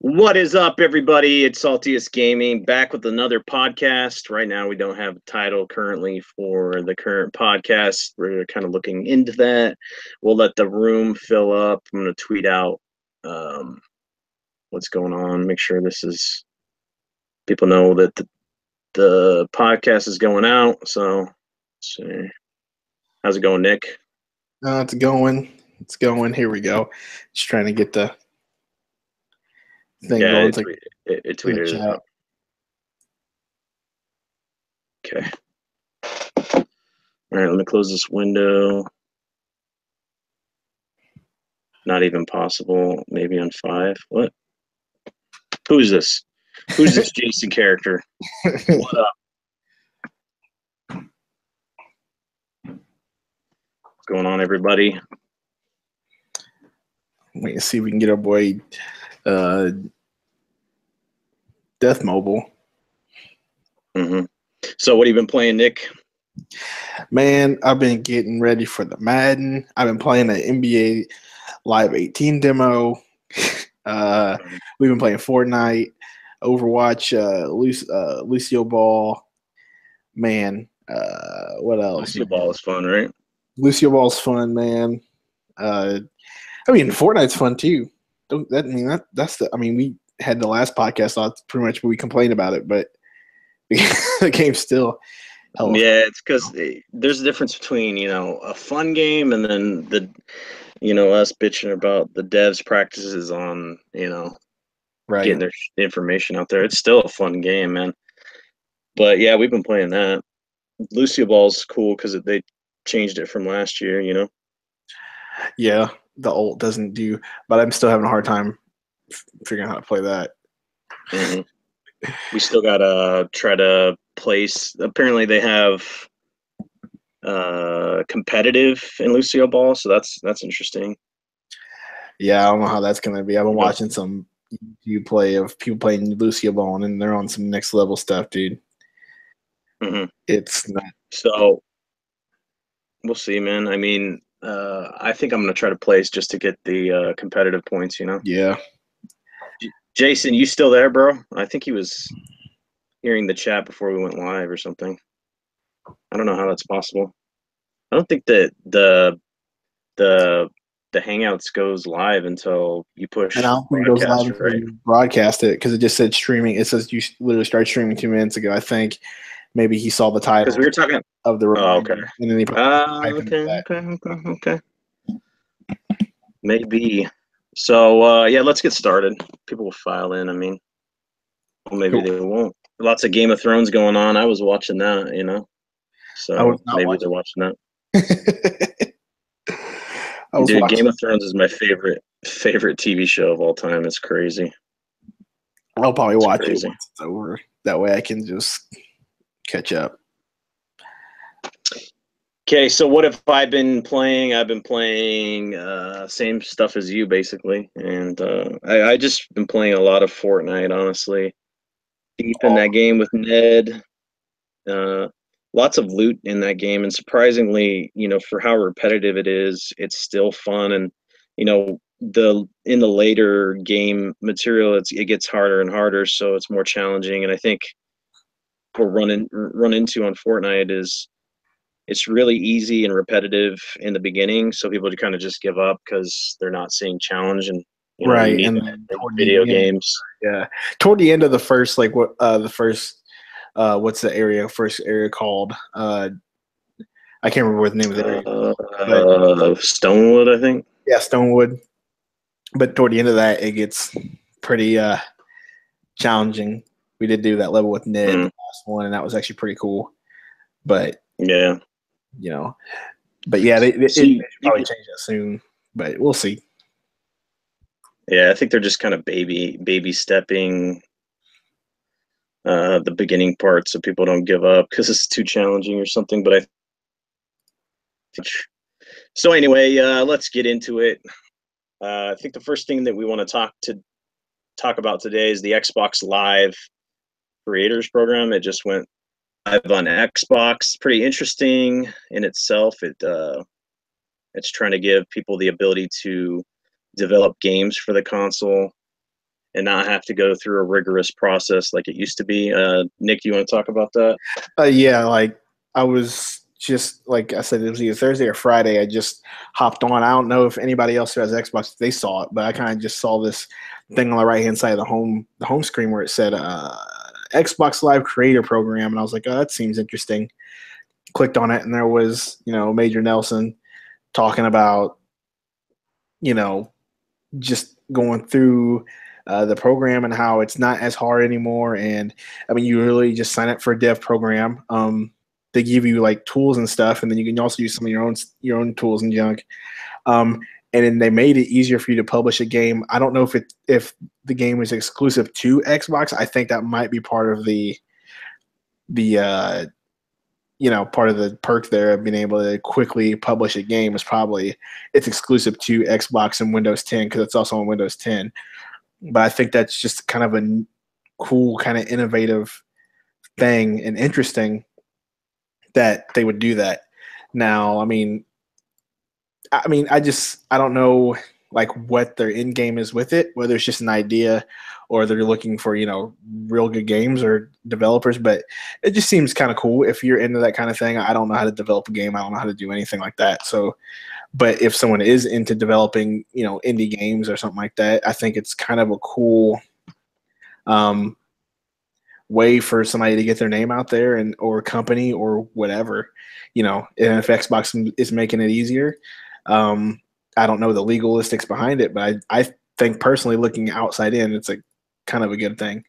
What is up, everybody? It's Saltiest Gaming back with another podcast. Right now, we don't have a title currently for the current podcast. We're kind of looking into that. We'll let the room fill up. I'm going to tweet out what's going on. Make sure people know that the podcast is going out. So, let's see. How's it going, Nick? It's going. It's going. Here we go. Just trying to get the thing going. It tweeted it out. Okay. All right, let me close this window. Not even possible. Maybe on 5. What? Who's this? Who's this Jason character? What up? What's going on, everybody? Wait and see if we can get our boy Death Mobile. Mm-hmm. So what have you been playing, Nick? Man, I've been getting ready for the Madden. I've been playing the NBA Live 18 demo. We've been playing Fortnite, Overwatch, Lucio Ball. Man, what else? Lucio Ball is fun, right? Lucio Ball's fun, man. Fortnite's fun too. We had the last podcast. That's pretty much what we complained about it, but the game's still. Yeah, it's because there's a difference between a fun game and then us bitching about the devs' practices on right. Getting their information out there. It's still a fun game, man. But yeah, we've been playing that. Lucio Ball's cool because they changed it from last year, Yeah, the ult doesn't do, but I'm still having a hard time figuring out how to play that. Mm-hmm. We still gotta try to place. Apparently, they have competitive in Lucio Ball, so that's interesting. Yeah, I don't know how that's gonna be. I've been watching some YouTube play of people playing Lucio Ball, and they're on some next level stuff, dude. Mm-hmm. It's not. So we'll see, man. I mean, I think I'm gonna try to place just to get the competitive points. Yeah. Jason, you still there, bro? I think he was hearing the chat before we went live or something. I don't know how that's possible. I don't think that the Hangouts goes live until you push And I don't think it goes live until right? you broadcast it because it just said streaming. It says you literally started streaming 2 minutes ago. I think maybe he saw the title Because we were talking of the reminder, okay. And then he Okay. Maybe. So yeah, let's get started. People will file in. I mean, well, maybe they won't. Lots of Game of Thrones going on. I was watching that, so maybe they're watching that. Dude, Game of Thrones is my favorite TV show of all time. It's crazy. I'll probably watch it once it's over. That way I can just catch up. Okay, so what have I been playing? I've been playing same stuff as you, basically. And I just been playing a lot of Fortnite, honestly. Deep in that game with Ned. Lots of loot in that game. And surprisingly, for how repetitive it is, it's still fun. And, in the later game material, it gets harder and harder, so it's more challenging. And I think what run into on Fortnite is it's really easy and repetitive in the beginning, so people kind of just give up because they're not seeing challenge and right. and video games. Yeah, toward the end of the first, what's the first area called? I can't remember what the name of the area. Stonewood, I think. Yeah, Stonewood. But toward the end of that, it gets pretty challenging. We did do that level with Ned, the last one, and that was actually pretty cool. But yeah, but yeah, they should probably change that soon. But we'll see. Yeah, I think they're just kind of baby stepping the beginning part so people don't give up because it's too challenging or something. But so anyway, let's get into it. I think the first thing that we want to talk about today is the Xbox Live Creators Program. It just went live on Xbox. Pretty interesting in itself. It's trying to give people the ability to develop games for the console. and not have to go through a rigorous process like it used to be. Nick, you want to talk about that? Yeah, like I was just like I said, it was either Thursday or Friday. I just hopped on. I don't know if anybody else who has Xbox they saw it, but I kind of just saw this thing on the right hand side of the home screen where it said Xbox Live Creator Program, and I was like, oh, that seems interesting. Clicked on it, and there was Major Nelson talking about just going through the program and how it's not as hard anymore. And I mean, you really just sign up for a dev program. They give you like tools and stuff, and then you can also use some of your own tools and junk. And then they made it easier for you to publish a game. I don't know if the game is exclusive to Xbox. I think that might be part of the part of the perk there of being able to quickly publish a game is probably it's exclusive to Xbox and Windows 10 because it's also on Windows 10. But I think that's just kind of a cool, kind of innovative thing and interesting that they would do that. Now, I mean, I don't know like what their end game is with it, whether it's just an idea or they're looking for, real good games or developers, but it just seems kind of cool if you're into that kind of thing. I don't know how to develop a game. I don't know how to do anything like that. So, but if someone is into developing, indie games or something like that, I think it's kind of a cool way for somebody to get their name out there and or company or whatever, and if Xbox is making it easier, I don't know the legalistics behind it, but I think personally looking outside in, it's a kind of a good thing.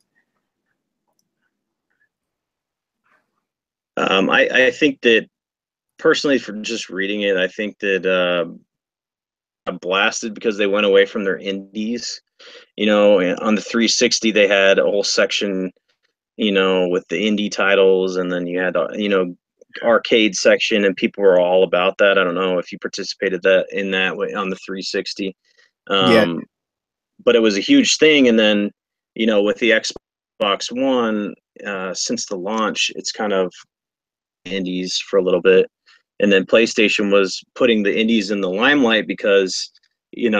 I think that personally, from just reading it, I think that got blasted because they went away from their indies. On the 360, they had a whole section, with the indie titles, and then you had, arcade section, and people were all about that. I don't know if you participated in that way on the 360. Yeah. But it was a huge thing. And then, with the Xbox One, since the launch, it's kind of indies for a little bit. And then PlayStation was putting the indies in the limelight because, in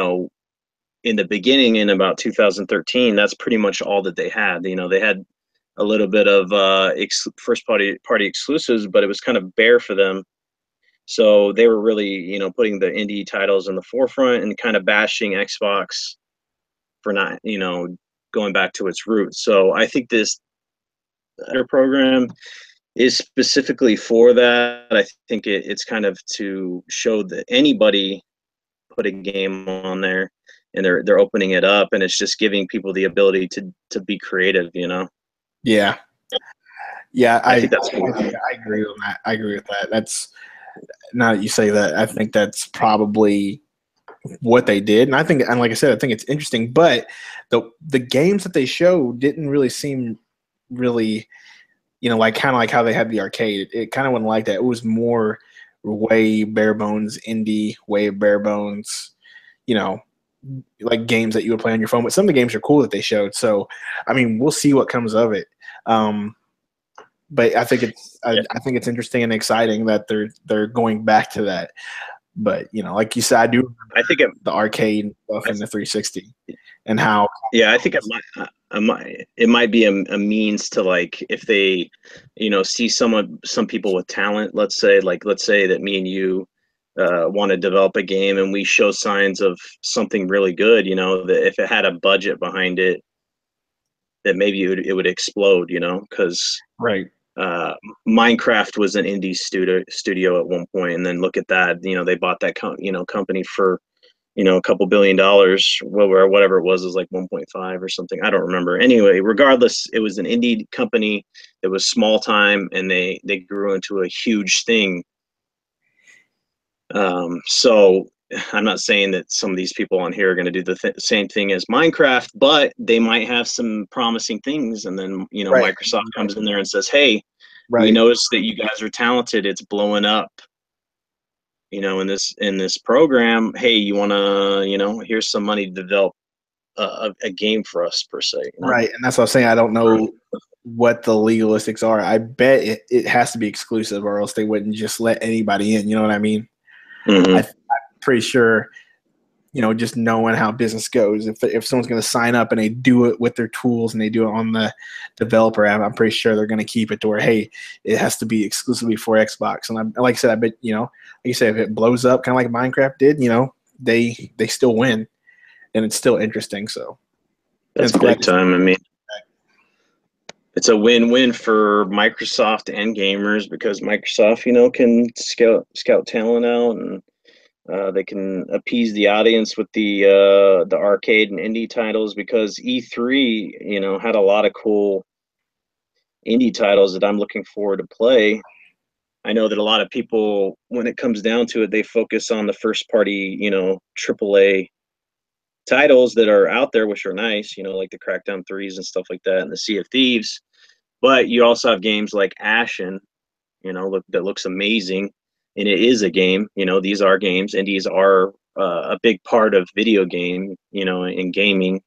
the beginning, in about 2013, that's pretty much all that they had. They had a little bit of first party exclusives, but it was kind of bare for them. So they were really, putting the indie titles in the forefront and kind of bashing Xbox for not, going back to its roots. So I think this program is specifically for that. I think it's kind of to show that anybody put a game on there, and they're opening it up, and it's just giving people the ability to be creative. Yeah. Yeah, I think that's cool. I agree with that. I agree with that. That's now that you say that, I think that's probably what they did, and I think, and like I said, I think it's interesting. But the games that they show didn't really seem really, like kind of like how they had the arcade. It kind of wasn't like that. It was more way bare bones indie, way bare bones, like games that you would play on your phone. But some of the games are cool that they showed. So, I mean, we'll see what comes of it. But I think I think it's interesting and exciting that they're going back to that. But like you said, I think the arcade stuff in the 360 and how. Yeah, I think it might be a means to, like, if they, see some people with talent. Let's say that me and you want to develop a game, and we show signs of something really good. That if it had a budget behind it, that maybe it would explode. Because Right. Minecraft was an indie studio at one point, and then look at that. They bought that company for a couple $1 billion, whatever it was like 1.5 or something. I don't remember. Anyway, regardless, it was an indie company. It was small time, and they grew into a huge thing. So I'm not saying that some of these people on here are going to do the same thing as Minecraft, but they might have some promising things. And then, Right. Microsoft comes in there and says, hey, Right. we noticed that you guys are talented. It's blowing up, in this program. Hey, you want to, here's some money to develop a game for us, per se. Right. And that's what I'm saying. I don't know what the legalistics are. I bet it has to be exclusive, or else they wouldn't just let anybody in. You know what I mean? Mm-hmm. I'm pretty sure just knowing how business goes. If someone's going to sign up and they do it with their tools and they do it on the developer app, I'm pretty sure they're going to keep it to where, hey, it has to be exclusively for Xbox. And like I said, I bet, like you said, if it blows up kind of like Minecraft did, they still win, and it's still interesting. So that's big time. I mean, it's a win-win for Microsoft and gamers because Microsoft, can scout talent out, and they can appease the audience with the arcade and indie titles, because E3, had a lot of cool indie titles that I'm looking forward to play. I know that a lot of people, when it comes down to it, they focus on the first party, AAA titles that are out there, which are nice, like the Crackdown 3s and stuff like that, and the Sea of Thieves. But you also have games like Ashen, that looks amazing, and it is a game. These are games. Indies are a big part of video game, in gaming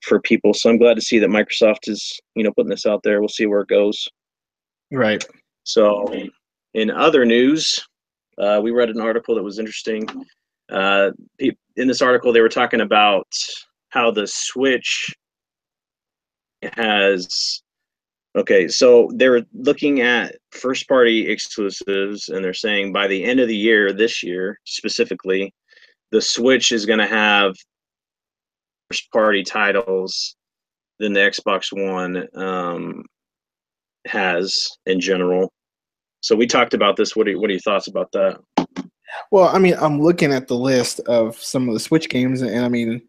for people. So I'm glad to see that Microsoft is, putting this out there. We'll see where it goes. Right. So, in other news, we read an article that was interesting. In this article, they were talking about how the Switch has. Okay, so they're looking at first-party exclusives, and they're saying by the end of the year, this year specifically, the Switch is going to have first-party titles than the Xbox One has in general. So we talked about this. What are your thoughts about that? Well, I mean, I'm looking at the list of some of the Switch games, and I mean,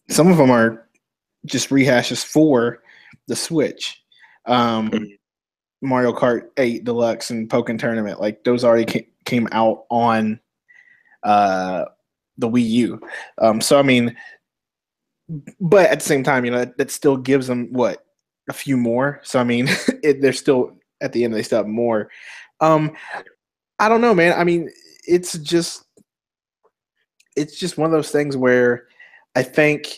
some of them are just rehashes for the Switch. Mario Kart 8 Deluxe and Pokken Tournament, like those already came out on the Wii U. So I mean, but at the same time, that still gives them a few more. So I mean, they're still at the end they still have more. I don't know, man. I mean, it's just one of those things where I think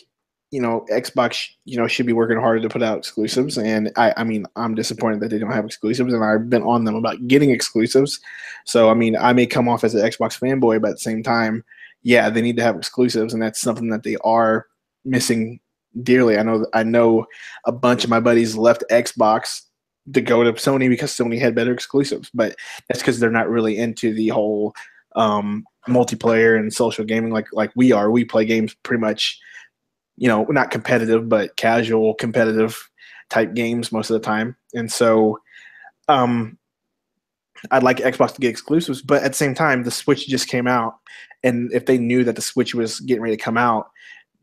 Xbox should be working harder to put out exclusives, and I mean I'm disappointed that they don't have exclusives, and I've been on them about getting exclusives. So I mean I may come off as an Xbox fanboy, but at the same time, yeah, they need to have exclusives, and that's something that they are missing dearly. I know a bunch of my buddies left Xbox to go to Sony because Sony had better exclusives, but that's because they're not really into the whole multiplayer and social gaming like we are. We play games pretty much, not competitive, but casual competitive type games most of the time. And so I'd like Xbox to get exclusives, but at the same time, the Switch just came out. And if they knew that the Switch was getting ready to come out,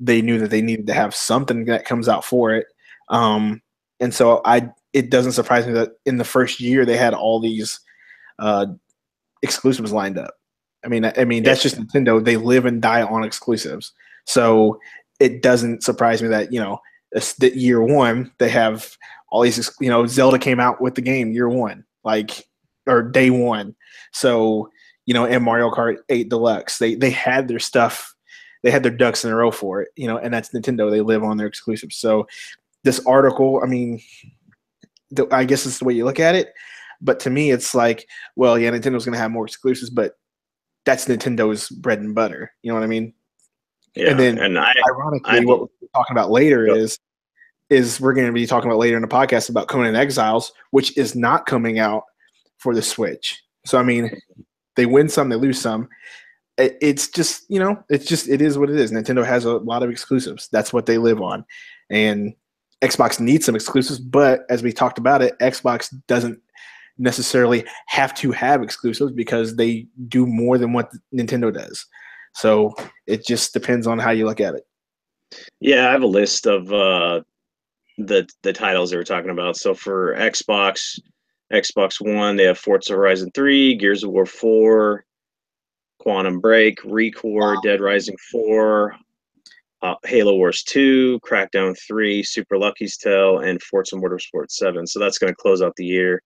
they knew that they needed to have something that comes out for it. And so it doesn't surprise me that in the first year they had all these exclusives lined up. I mean, that's just Nintendo. They live and die on exclusives. So it doesn't surprise me that, that year one, they have all these, Zelda came out with the game year one, or day one. So, and Mario Kart 8 Deluxe, they had their stuff, they had their ducks in a row for it, and that's Nintendo. They live on their exclusives. So this article, I mean, I guess it's the way you look at it. But to me, it's like, well, yeah, Nintendo's going to have more exclusives, but that's Nintendo's bread and butter. You know what I mean? Yeah, and then, ironically, what we're talking about later is we're going to be talking about later in the podcast about Conan Exiles, which is not coming out for the Switch. So, I mean, they win some, they lose some. It's just, it is what it is. Nintendo has a lot of exclusives. That's what they live on. And Xbox needs some exclusives, but as we talked about it, Xbox doesn't necessarily have to have exclusives because they do more than what Nintendo does. So it just depends on how you look at it. Yeah, I have a list of the titles they were talking about. So for Xbox One, they have Forza Horizon 3, Gears of War 4, Quantum Break, ReCore, Dead Rising 4, Halo Wars 2, Crackdown 3, Super Lucky's Tale, and Forza Motorsport 7. So that's going to close out the year.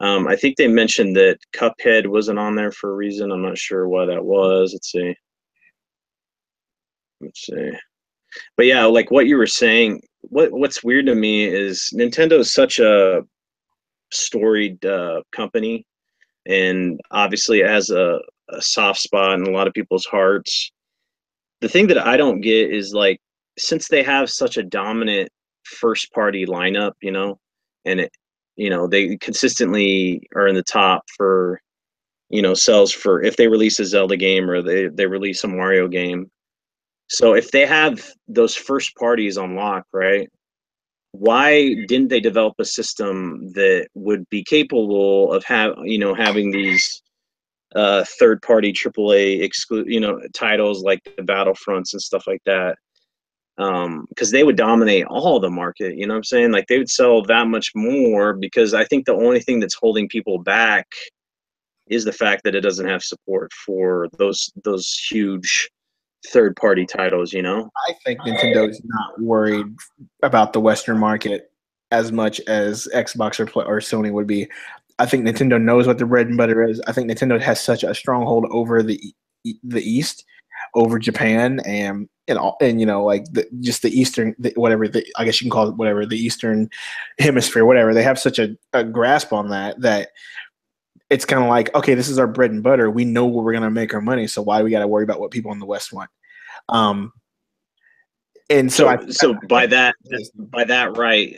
I think they mentioned that Cuphead wasn't on there for a reason. I'm not sure why that was. Let's see. But yeah, like what you were saying, what's weird to me is Nintendo is such a storied company, and obviously it has a a soft spot in a lot of people's hearts. The thing that I don't get is like, since they have such a dominant first party lineup, and they consistently are in the top for, sales for if they release a Zelda game or they release a Mario game. So if they have those first parties on lock, right? Why didn't they develop a system that would be capable of having these third party AAA titles like the Battlefronts and stuff like that? Because they would dominate all the market, you know what I'm saying? Like they would sell that much more, because I think the only thing that's holding people back is the fact that it doesn't have support for those huge third party titles, I think Nintendo is not worried about the Western market as much as Xbox or Sony would be. I think Nintendo knows what the bread and butter is. I think Nintendo has such a stronghold over the East, over Japan, and like just the Eastern, whatever. I guess you can call it whatever, the Eastern Hemisphere, whatever. They have such a grasp on that it's kind of like, okay, this is our bread and butter. We know where we're going to make our money, so why do we got to worry about what people in the West want? And so by that right,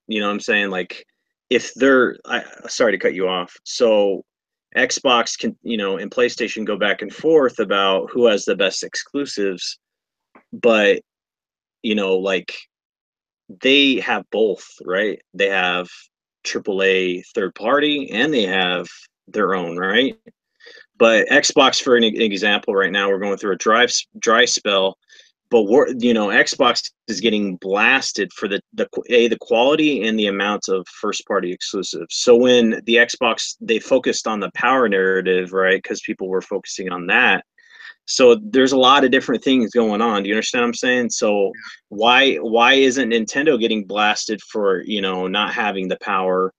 you know what I'm saying? Like, if sorry to cut you off. So Xbox can, and PlayStation go back and forth about who has the best exclusives, but like they have both, right? They have AAA third party and they have their own, right? But Xbox, for an example, right now we're going through a dry spell, but Xbox is getting blasted for the quality and the amount of first party exclusives. So when the Xbox, they focused on the power narrative, right? Because people were focusing on that. So there's a lot of different things going on. Do you understand what I'm saying? So why isn't Nintendo getting blasted for, not having the power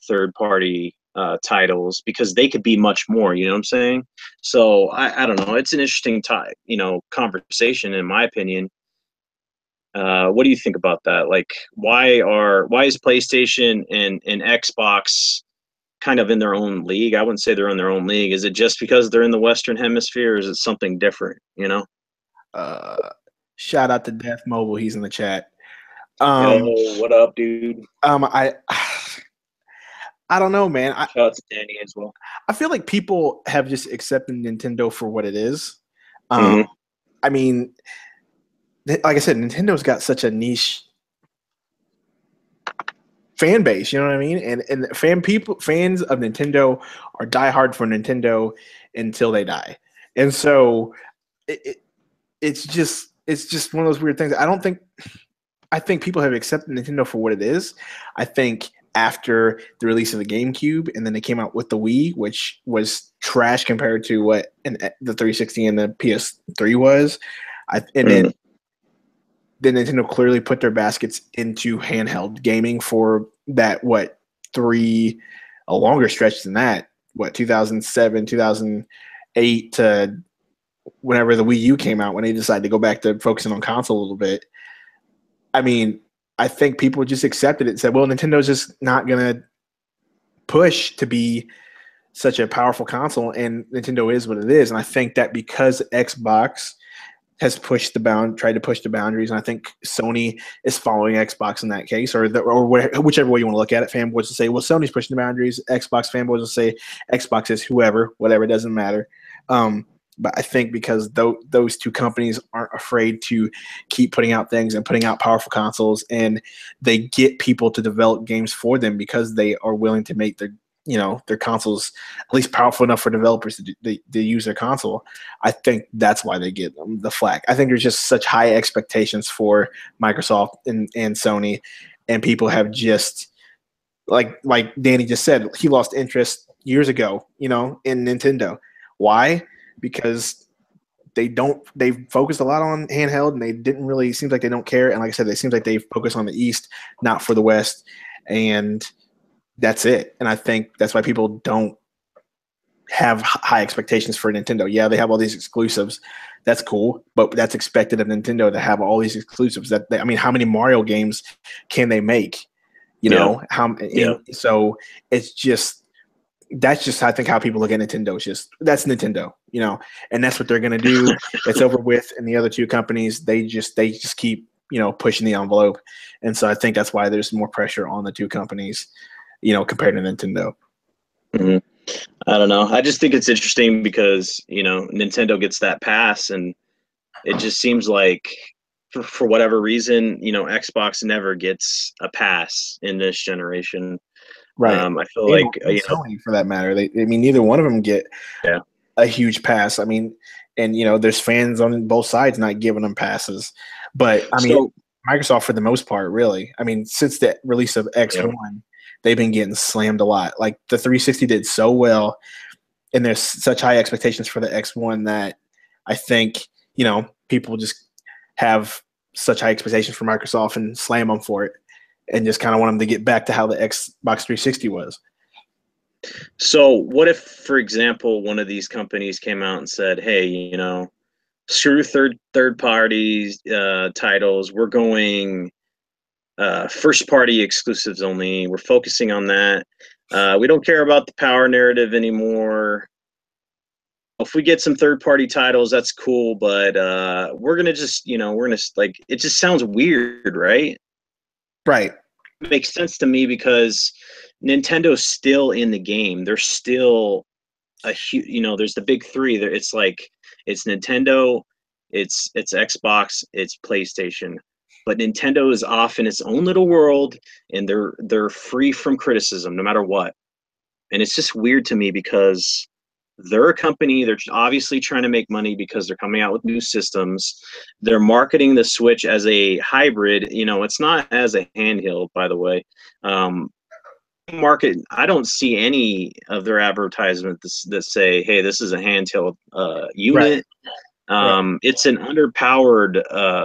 third party titles? Because they could be much more, you know what I'm saying? So I don't know. It's an interesting conversation, in my opinion. What do you think about that? Like, why is PlayStation and Xbox kind of in their own league? I wouldn't say they're in their own league. Is it just because they're in the Western Hemisphere, or is it something different? Shout out to Death Mobile. He's in the chat. Yo, what up, dude? I don't know, man. Shout out to Danny as well. I feel like people have just accepted Nintendo for what it is. Mm-hmm. I mean, like I said, Nintendo's got such a niche fan base, you know what I mean? And fans of Nintendo are diehard for Nintendo until they die. And so it's just one of those weird things. I think people have accepted Nintendo for what it is. I think after the release of the GameCube, and then they came out with the Wii, which was trash compared to what the 360 and the PS3 was. Then Nintendo clearly put their baskets into handheld gaming for that, a longer stretch than that, 2007, 2008 to whenever the Wii U came out, when they decided to go back to focusing on console a little bit. I mean, I think people just accepted it and said, well, Nintendo's just not going to push to be such a powerful console, and Nintendo is what it is. And I think that because Xbox has tried to push the boundaries, and I think Sony is following Xbox in that case, or whichever way you want to look at it. Fanboys will say, well, Sony's pushing the boundaries. Xbox fanboys will say Xbox is whatever, it doesn't matter. But I think because those two companies aren't afraid to keep putting out things and putting out powerful consoles, and they get people to develop games for them because they are willing to make their consoles at least powerful enough for developers to use their console. I think that's why they get the flack. I think there's just such high expectations for Microsoft and Sony, and people have just like Danny just said, he lost interest years ago, in Nintendo. Why? Because they focused a lot on handheld, and they didn't really, seems like they don't care. And like I said, it seems like they focus on the East, not for the West. And that's it. And I think that's why people don't have high expectations for Nintendo. Yeah, they have all these exclusives. That's cool, but that's expected of Nintendo to have all these exclusives. How many Mario games can they make? So it's just, that's just I think how people look at Nintendo. It's just that's Nintendo, and that's what they're gonna do. It's over with. And the other two companies, they just keep pushing the envelope, and so I think that's why there's more pressure on the two companies, compared to Nintendo. Hmm. I don't know. I just think it's interesting because Nintendo gets that pass, and it just seems like for whatever reason, Xbox never gets a pass in this generation. Right. I feel And, like and Sony, for that matter, I mean, neither one of them get yeah. a huge pass. I mean, and there's fans on both sides not giving them passes, but I mean, So Microsoft for the most part, really. I mean, since the release of yeah. X1, they've been getting slammed a lot. Like the 360 did so well, and there's such high expectations for the X1 that I think people just have such high expectations for Microsoft and slam them for it, and just kind of want them to get back to how the Xbox 360 was. So what if, for example, one of these companies came out and said, "Hey, screw third parties titles. We're going first party exclusives only. We're focusing on that. We don't care about the power narrative anymore. If we get some third party titles, that's cool, but we're gonna just we're gonna like it just sounds weird, right? Right. It makes sense to me because Nintendo's still in the game. They're still a huge, there's the big three. There, it's like it's Nintendo, it's Xbox, it's PlayStation. But Nintendo is off in its own little world, and they're free from criticism no matter what. And it's just weird to me because they're a company. They're obviously trying to make money because they're coming out with new systems. They're marketing the Switch as a hybrid. It's not as a handheld, by the way. Market, I don't see any of their advertisements that say, "Hey, this is a handheld Right. unit." Right. It's an underpowered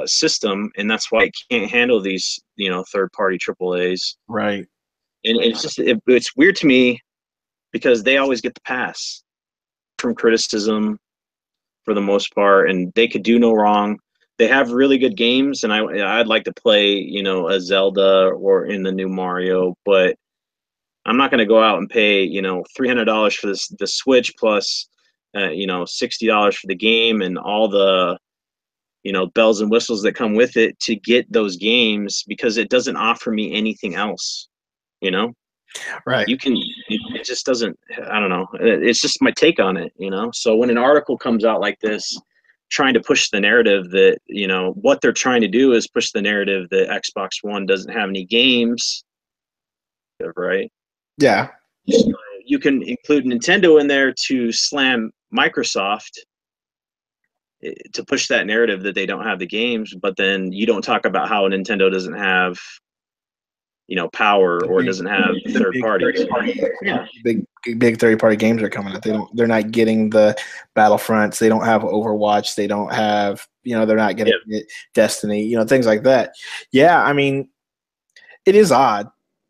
system, and that's why it can't handle these third-party AAA's. Right. And it's just it's weird to me because they always get the pass from criticism for the most part, and they could do no wrong. They have really good games, and I'd like to play a Zelda or in the new Mario, but I'm not going to go out and pay $300 for the Switch plus $60 for the game and all the bells and whistles that come with it to get those games because it doesn't offer me anything else. You know, Right. it just doesn't. I don't know. It's just my take on it. So when an article comes out like this, trying to push the narrative that what they're trying to do is push the narrative that Xbox One doesn't have any games, right? Yeah. You can include Nintendo in there to slam Microsoft to push that narrative that they don't have the games, but then you don't talk about how Nintendo doesn't have power The or big, doesn't have the third big parties. 30 party, Yeah. big 30 party games are coming out. They're not getting the Battlefronts. They don't have Overwatch. They don't have they're not getting Destiny. Things like that. Yeah, I mean, it is odd.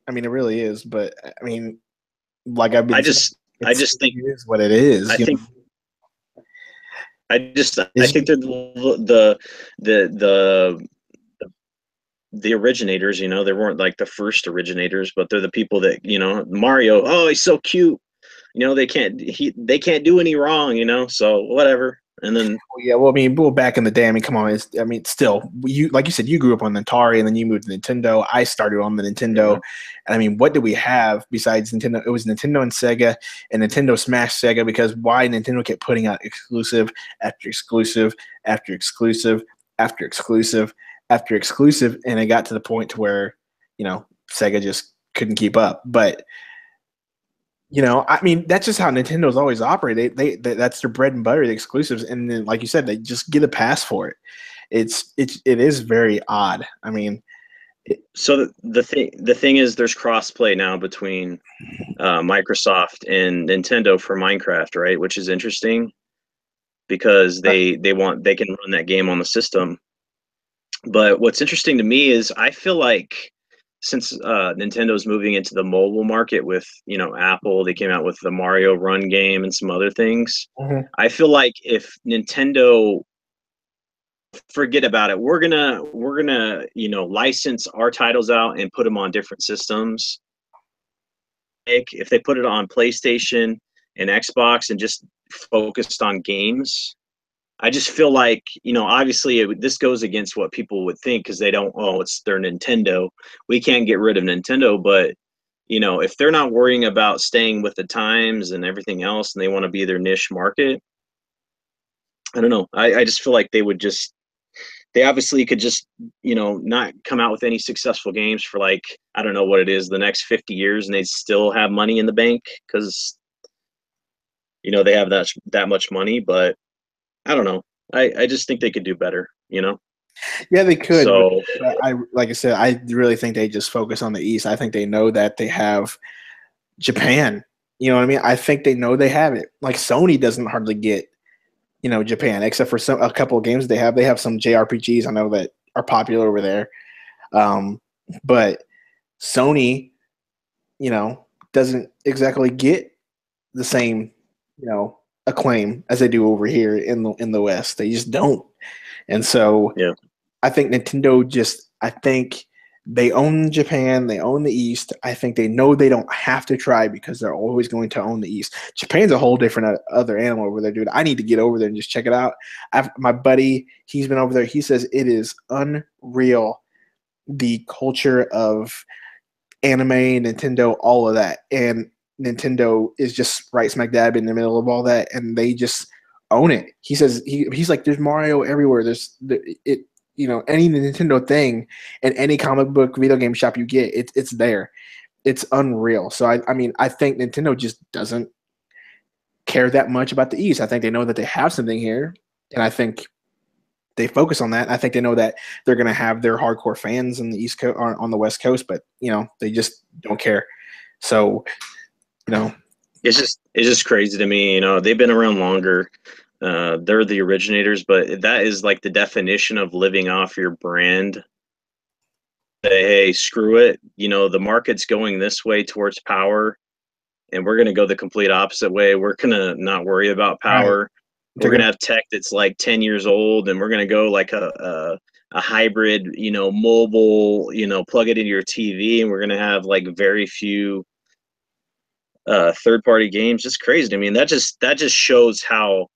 I mean, it really is. But I mean, like I've been saying, I just think it is what it is. I think I It's, think they're the the originators. They weren't like the first originators, but they're the people that Mario. Oh, he's so cute. They can't do any wrong. So whatever. And then yeah, well, I mean, back in the day, I mean, come on, still, like you said, you grew up on the Atari, and then you moved to Nintendo. I started on the Nintendo, and I mean, what did we have besides Nintendo? It was Nintendo and Sega, and Nintendo smashed Sega because why Nintendo kept putting out exclusive after exclusive after exclusive after exclusive after exclusive, and it got to the point to where Sega just couldn't keep up, but. I mean, that's just how Nintendo's always operated. That's their bread and butter, the exclusives, and then, like you said, they just get a pass for it. It is very odd. I mean, so the thing is, there's crossplay now between Microsoft and Nintendo for Minecraft, right? Which is interesting because they can run that game on the system. But what's interesting to me is I feel like since Nintendo's moving into the mobile market with Apple, they came out with the Mario Run game and some other things. mhm. I feel like if Nintendo forget about it, we're gonna license our titles out and put them on different systems. if they put it on PlayStation and Xbox and just focused on games, I just feel like, you know, obviously this goes against what people would think because they don't, oh, it's their Nintendo. We can't get rid of Nintendo, but you know, if they're not worrying about staying with the times and everything else, and they want to be their niche market, I don't know. I just feel like they obviously could just, you know, not come out with any successful games for like, I don't know what it is, the next 50 years, and they still have money in the bank because, you know, they have that much money. But I don't know. I just think they could do better, you know? Yeah, they could, So, but I like I said, I really think they just focus on the East. I think they know that they have Japan. You know what I mean? I think they know they have it. Like Sony doesn't hardly get, you know, Japan, except for a couple of games they have. They have some JRPGs I know that are popular over there. Um, but Sony, you know, doesn't exactly get the same, you know, acclaim as they do over here in the West. They just don't. And so yeah. I think Nintendo just I think they own Japan, they own the East. I think they know they don't have to try because they're always going to own the East. Japan's a whole different other animal over there, dude. I need to get over there and just check it out. My buddy, he's been over there. He says it is unreal, the culture of anime, Nintendo, all of that. And Nintendo is just right smack dab in the middle of all that, and they just own it. He says he's like, there's Mario everywhere. It, you know, any Nintendo thing and any comic book video game shop you get, it's there. It's unreal. So I mean, I think Nintendo just doesn't care that much about the East. I think they know that they have something here, and I think they focus on that. I think they know that they're going to have their hardcore fans on the East Coast, on the West Coast, but you know, they just don't care. So, you know, it's just crazy to me. You know, they've been around longer. They're the originators, but that is like the definition of living off your brand. Say, hey, screw it. You know, the market's going this way towards power, and we're going to go the complete opposite way. We're going to not worry about right. power. We're going to have tech that's like 10 years old, and we're going to go like a hybrid, you know, mobile, you know, plug it into your TV, and we're going to have like very few third party games. Just crazy. I mean, that just shows how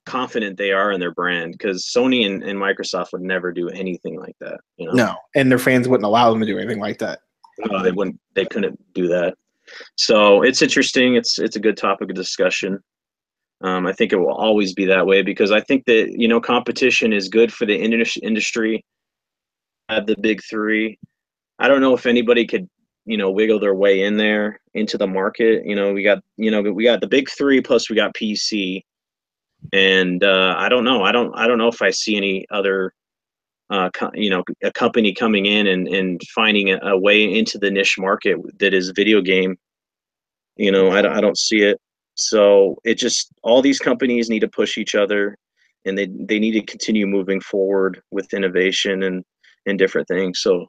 confident they are in their brand, because Sony and Microsoft would never do anything like that, you know. No, and their fans wouldn't allow them to do anything like that. No, they wouldn't. They couldn't do that. So it's interesting. It's a good topic of discussion. I think it will always be that way because I think that, you know, competition is good for the industry. At the big three, I don't know if anybody could, you know, wiggle their way in there into the market. You know, we got the big three plus we got PC, and I don't know. I don't know if I see any other you know, a company coming in and finding a way into the niche market that is video game. You know, I don't see it. So it just, all these companies need to push each other, and they need to continue moving forward with innovation and different things. So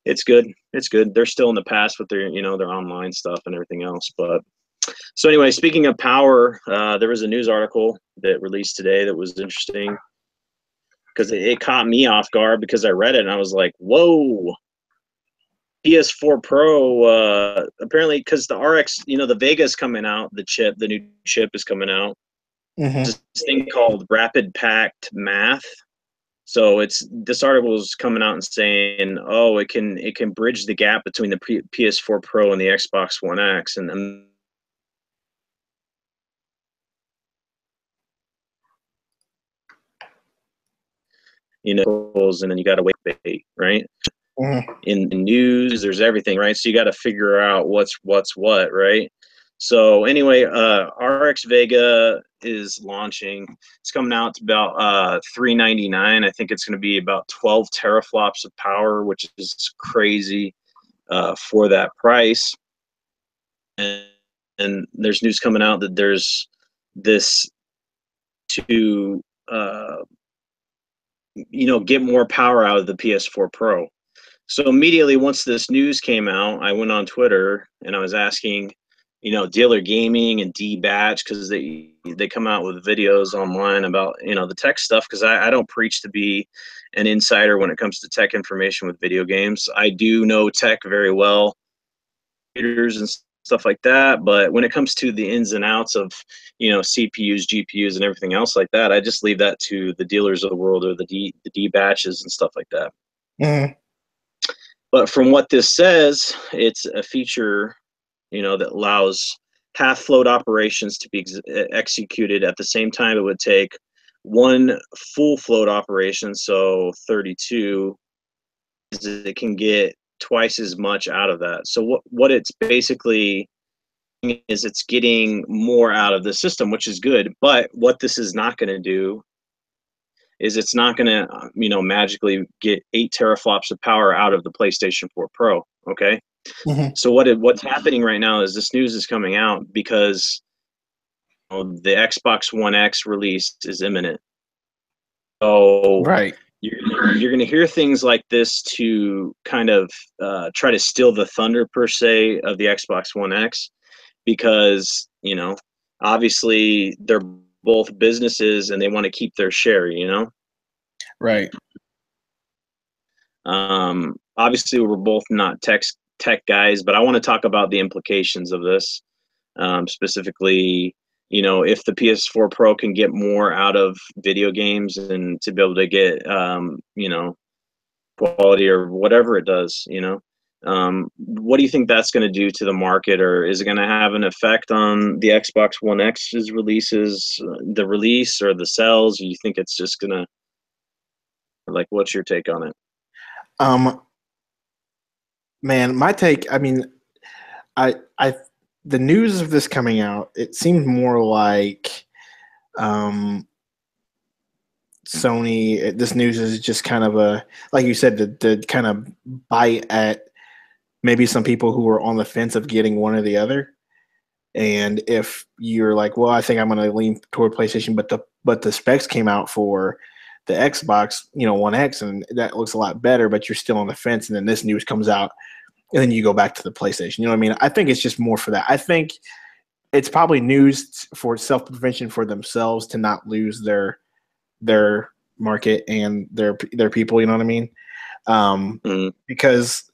it's good. It's good. They're still in the past with their, you know, their online stuff and everything else. But so anyway, speaking of power, there was a news article that released today that was interesting because it caught me off guard because I read it and I was like, whoa. PS4 Pro, apparently, because the RX, you know, the Vega's coming out, the new chip is coming out. Mm-hmm. This thing called Rapid Packed Math. So this article is coming out and saying, oh, it can bridge the gap between the PS4 Pro and the Xbox One X, and you know, and then you got to wait, right? Mm-hmm. In the news, there's everything, right? So you got to figure out what's what, right? So anyway, RX Vega is launching. It's coming out to about $399. I think it's going to be about 12 teraflops of power, which is crazy for that price. And there's news coming out that there's this to you know, get more power out of the PS4 Pro. So immediately once this news came out, I went on Twitter and I was asking, you know, Dealer Gaming and D Batch, because they come out with videos online about, you know, the tech stuff, because I don't preach to be an insider when it comes to tech information with video games. I do know tech very well. computers and stuff like that. But when it comes to the ins and outs of, CPUs, GPUs, and everything else like that, I just leave that to the dealers of the world, or the D batches and stuff like that. Mm-hmm. But from what this says, it's a feature, that allows half float operations to be executed at the same time it would take one full float operation, so 32. It can get twice as much out of that. So what it's basically is, it's getting more out of the system, which is good. But what this is not going to do is, it's not going to magically get 8 teraflops of power out of the PlayStation 4 Pro. Okay. Mm-hmm. So what's happening right now is, this news is coming out because the Xbox One X release is imminent. So Right. you're going to hear things like this to kind of try to steal the thunder, per se, of the Xbox One X, because obviously they're both businesses and they want to keep their share. Right. Obviously we're both not tech guys, but I want to talk about the implications of this, specifically. If the PS4 Pro can get more out of video games, and to be able to get quality or whatever it does, what do you think that's going to do to the market? Or is it going to have an effect on the Xbox One X's releases, the release, or the sales? You think it's just going to, like, what's your take on it? Man, my take, I mean, I the news of this coming out, it seemed more like Sony. This news is just kind of a, like you said, the kind of bite at maybe some people who are on the fence of getting one or the other. And if you're like, well, I think I'm going to lean toward PlayStation, but the specs came out for the Xbox, One X, and that looks a lot better, but you're still on the fence, and then this news comes out, and then you go back to the PlayStation. You know what I mean? I think it's just more for that. I think it's probably news for self prevention for themselves to not lose their market and their people. You know what I mean? Because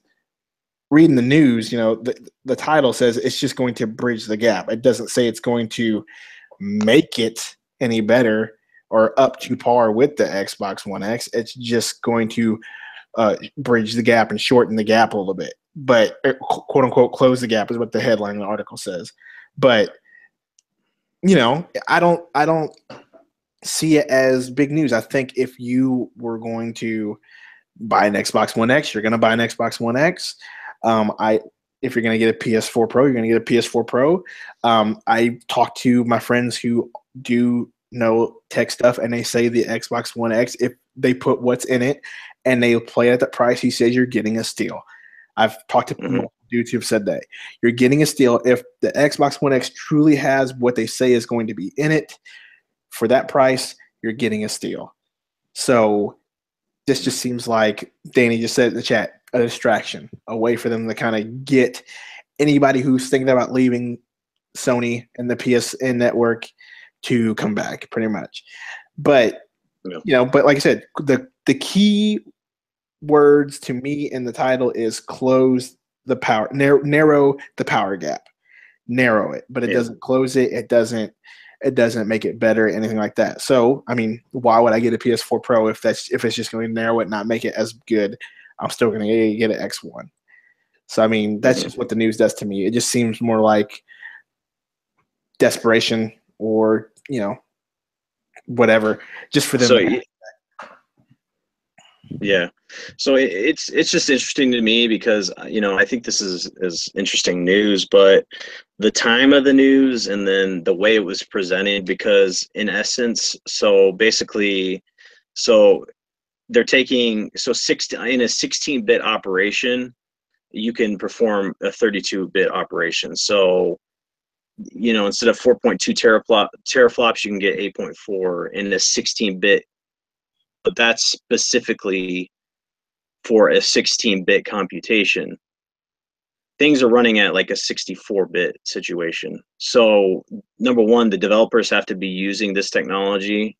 reading the news, the title says it's just going to bridge the gap. It doesn't say it's going to make it any better or up to par with the Xbox One X. It's just going to bridge the gap and shorten the gap a little bit. But quote unquote, close the gap is what the headline of the article says. But I don't see it as big news. I think if you were going to buy an Xbox One X, you're going to buy an Xbox One X. If you're going to get a PS4 Pro, you're going to get a PS4 Pro. I talk to my friends who do know tech stuff, and they say the Xbox One X, if they put what's in it and they play it at the price, he says you're getting a steal. I've talked to multiple dudes who've said that you're getting a steal if the Xbox One X truly has what they say is going to be in it. For that price, you're getting a steal. So this just seems like Danny just said in the chat, a distraction, a way for them to kind of get anybody who's thinking about leaving Sony and the PSN network to come back, pretty much. But but like I said, the key words to me in the title is close the power, narrow the power gap, narrow it, but it doesn't close it. It doesn't make it better, anything like that. So, I mean, why would I get a PS4 Pro if it's just going to narrow it, not make it as good? I'm still going to get an X1. So, I mean, that's just what the news does to me. It just seems more like desperation or, whatever, just for them. So, yeah. So it's just interesting to me because, I think this is interesting news, but the time of the news and then the way it was presented, because in essence, so basically, so they're taking, so in a 16-bit operation, you can perform a 32-bit operation. So, instead of 4.2 teraflops, you can get 8.4 in a 16-bit, but that's specifically for a 16-bit computation. Things are running at like a 64-bit situation. So, number one, the developers have to be using this technology.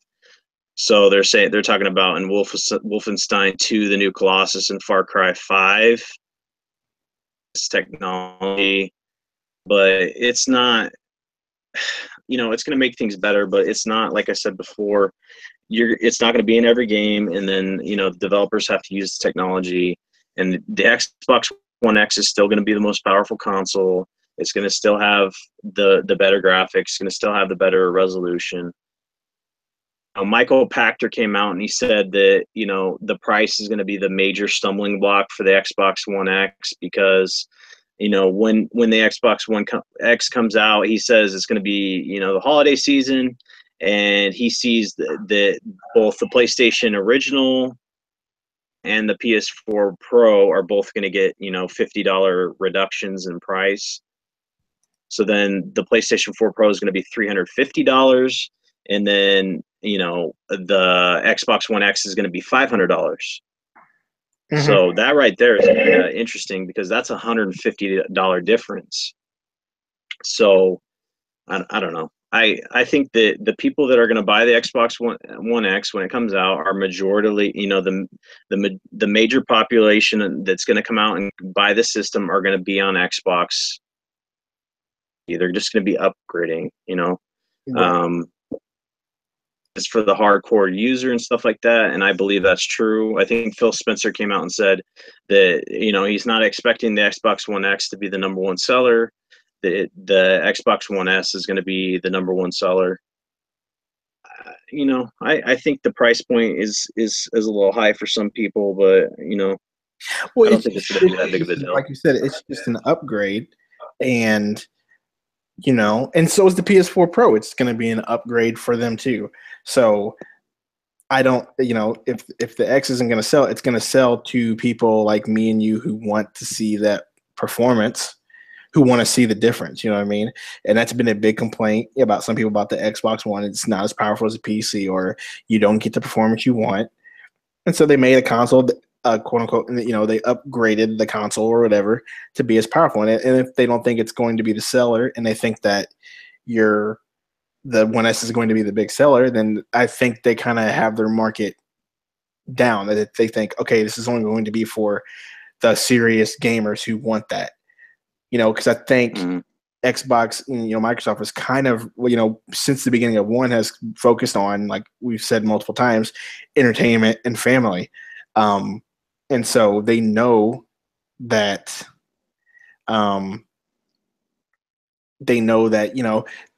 So they're talking about in Wolfenstein 2, the New Colossus, and Far Cry 5. technology, but it's not, it's going to make things better, but it's not, like I said before, it's not going to be in every game. And then, developers have to use the technology, and the Xbox One X is still going to be the most powerful console. It's going to still have the better graphics, going to still have the better resolution. Michael Pachter came out and he said that, the price is going to be the major stumbling block for the Xbox One X, because when the Xbox One X comes out, he says it's going to be, the holiday season, and he sees that both the PlayStation original and the PS4 Pro are both going to get, $50 reductions in price. So then the PlayStation 4 Pro is going to be $350, and then, the Xbox One X is going to be $500. So that right there is interesting, because that's $150 difference. So I don't know. I think that the people that are going to buy the Xbox One X when it comes out are majority, the major population that's going to come out and buy the system are going to be on Xbox. They're just going to be upgrading, Right. It's for the hardcore user and stuff like that. And I believe that's true. I think Phil Spencer came out and said that, he's not expecting the Xbox One X to be the number one seller. The Xbox One S is going to be the number one seller. I think the price point is a little high for some people, but Well, I don't think it's going to be that big of a deal. like you said, it's just an upgrade, and and so is the PS4 Pro. It's going to be an upgrade for them too. So I don't, if the X isn't going to sell, it's going to sell to people like me and you who want to see that performance, who want to see the difference. You know what I mean? And that's been a big complaint about some people about the Xbox One. It's not as powerful as a PC, or you don't get the performance you want. And so they made a console, quote unquote, they upgraded the console or whatever to be as powerful. And if they don't think it's going to be the seller, and they think that the One S is going to be the big seller, then I think they kind of have their market down. That they think, okay, this is only going to be for the serious gamers who want that. Because I think Xbox, Microsoft has kind of, since the beginning of One, has focused on, like we've said multiple times, entertainment and family. And so they know that,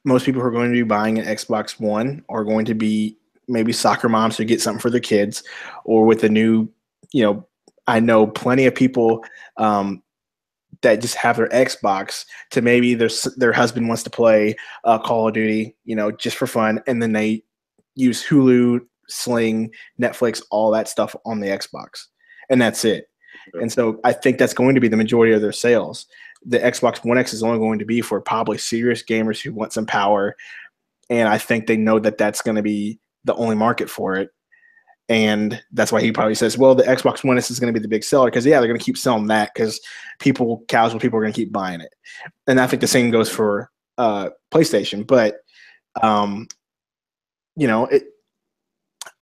most people who are going to be buying an Xbox One are going to be maybe soccer moms who get something for their kids, or with a new, I know plenty of people that just have their Xbox to maybe their husband wants to play Call of Duty, just for fun, and then they use Hulu, Sling, Netflix, all that stuff on the Xbox, and that's it. And so I think that's going to be the majority of their sales. The Xbox One X is only going to be for probably serious gamers who want some power, and I think they know that that's going to be the only market for it. And that's why he probably says, well, the Xbox One S is going to be the big seller, because, yeah, they're going to keep selling that because casual people are going to keep buying it. And I think the same goes for PlayStation. But,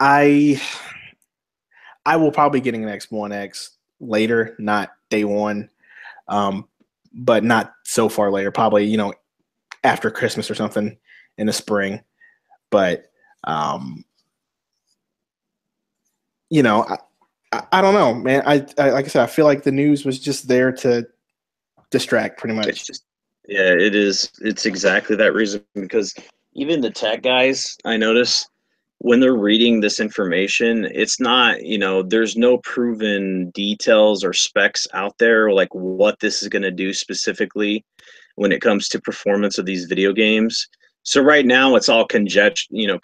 I will probably getting an X One X later, not day one, but not so far later, probably, after Christmas or something in the spring. But, I don't know, man. I like I said, I feel like the news was just there to distract, pretty much. Yeah, it is. It's exactly that reason, because even the tech guys, I notice when they're reading this information, it's not, there's no proven details or specs out there, like what this is going to do specifically when it comes to performance of these video games. So right now it's all conjecture, it's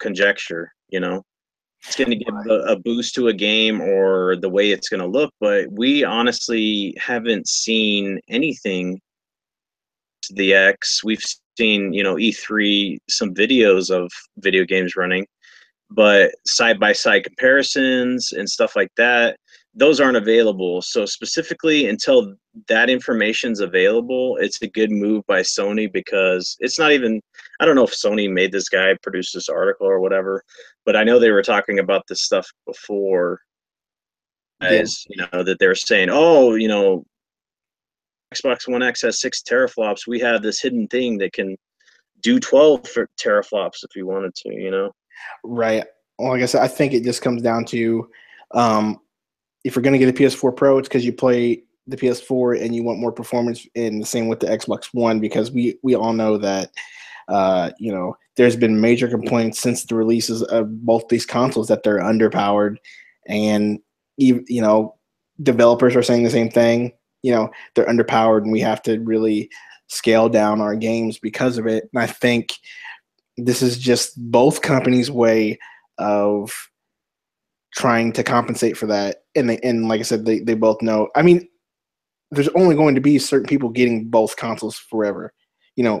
going to give a boost to a game or the way it's going to look, but we honestly haven't seen anything to the X. We've seen, E3, some videos of video games running, but side by side comparisons and stuff like that, those aren't available. So specifically, until that information's available, it's a good move by Sony, because it's not even, I don't know if Sony made this guy produce this article or whatever, but I know they were talking about this stuff before, Yeah. as that they're saying, oh, Xbox One X has 6 teraflops, we have this hidden thing that can do 12 teraflops if we wanted to, you know? Right. Well, like I said, I think it just comes down to um, if you're going to get a PS4 Pro, it's because you play the PS4 and you want more performance. And the same with the Xbox One, because we all know that there's been major complaints since the releases of both these consoles that they're underpowered, and developers are saying the same thing. They're underpowered, and we have to really scale down our games because of it. And I think this is just both companies' way of trying to compensate for that. And like I said, they both know. I mean, there's only going to be certain people getting both consoles forever,